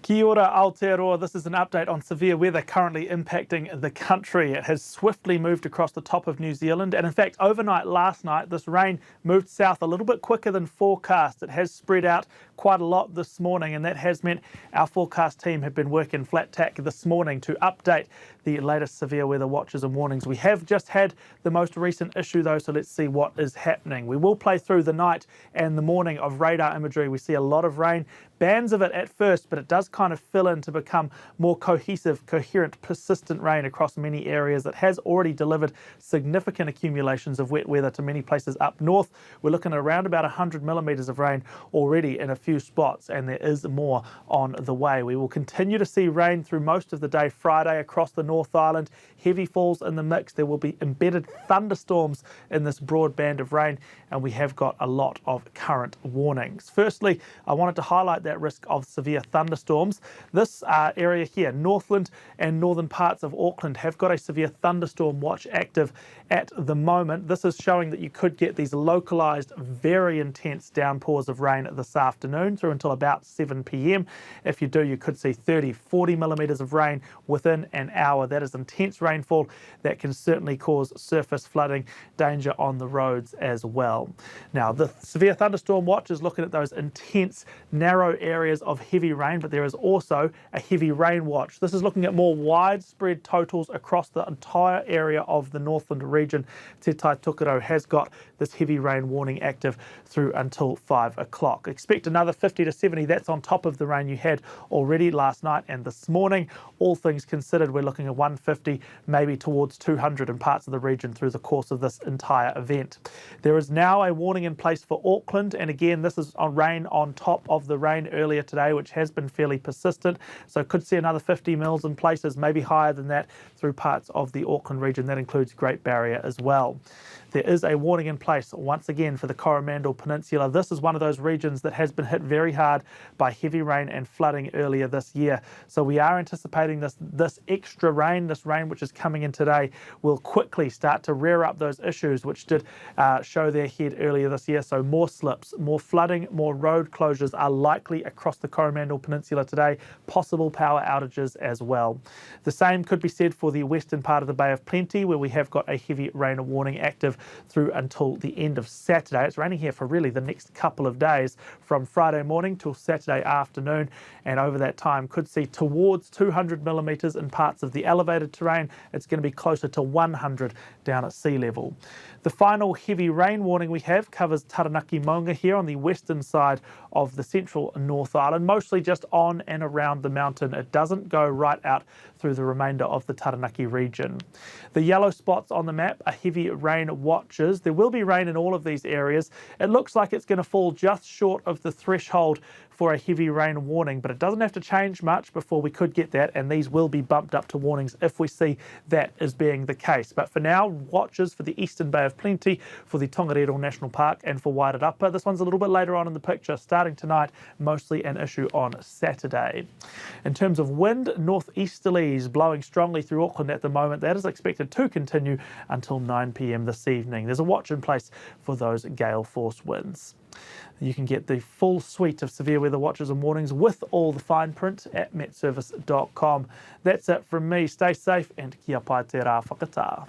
Kia ora, Aotearoa. This is an update on severe weather currently impacting the country. It has swiftly moved across the top of New Zealand, and in fact overnight last night this rain moved south a little bit quicker than forecast. It has spread out quite a lot this morning, and that has meant our forecast team have been working flat tack this morning to update the latest severe weather watches and warnings. We have just had the most recent issue though, so let's see what is happening. We will play through the night and the morning of radar imagery. We see a lot of rain, bands of it at first, but it does kind of fill in to become more cohesive, coherent, persistent rain across many areas. It has already delivered significant accumulations of wet weather to many places up north. We're looking at around about 100 millimetres of rain already in a few spots, and there is more on the way. We will continue to see rain through most of the day Friday across the North Island. Heavy falls in the mix. There will be embedded thunderstorms in this broad band of rain, and we have got a lot of current warnings. Firstly, I wanted to highlight that risk of severe thunderstorms. This area here, Northland and northern parts of Auckland, have got a severe thunderstorm watch active at the moment. This is showing that you could get these localised, very intense downpours of rain this afternoon through until about 7 p.m. If you do, you could see 30-40 millimetres of rain within an hour. That is intense rainfall that can certainly cause surface flooding, danger on the roads as well. Now, the severe thunderstorm watch is looking at those intense, narrow areas of heavy rain, but there is also a heavy rain watch. This is looking at more widespread totals across the entire area of the Northland region. Te Tai Tokerau has got this heavy rain warning active through until 5 o'clock. Expect another 50 to 70. That's on top of the rain you had already last night and this morning. All things considered, we're looking at 150, maybe towards 200 in parts of the region through the course of this entire event. There is now a warning in place for Auckland, and again, this is on rain on top of the rain earlier today, which has been fairly persistent. So could see another 50 mils in places, maybe higher than that through parts of the Auckland region. That includes Great Barrier as well. There is a warning in place once again for the Coromandel Peninsula. This is one of those regions that has been hit very hard by heavy rain and flooding earlier this year. So we are anticipating this extra rain, this rain which is coming in today, will quickly start to rear up those issues which did show their head earlier this year. So more slips, more flooding, more road closures are likely across the Coromandel Peninsula today, possible power outages as well. The same could be said for the western part of the Bay of Plenty, where we have got a heavy rain warning active through until the end of Saturday. It's raining here for really the next couple of days, from Friday morning till Saturday afternoon, and over that time could see towards 200 millimetres in parts of the elevated terrain. It's going to be closer to 100 down at sea level. The final heavy rain warning we have covers Taranaki Maunga here on the western side of the central North Island, mostly just on and around the mountain. It doesn't go right out through the remainder of the Taranaki region. The yellow spots on the map are heavy rain watches. There will be rain in all of these areas. It looks like it's going to fall just short of the threshold for a heavy rain warning, but it doesn't have to change much before we could get that, and these will be bumped up to warnings if we see that as being the case. But for now, watches for the Eastern Bay of Plenty, for the Tongariro National Park and for Wairarapa. This one's a little bit later on in the picture, starting tonight, mostly an issue on Saturday. In terms of wind, northeasterlies blowing strongly through Auckland at the moment. That is expected to continue until 9 p.m. this evening. There's a watch in place for those gale force winds. You can get the full suite of severe weather watches and warnings with all the fine print at metservice.com. That's it from me. Stay safe and kia pai te rā whakatā.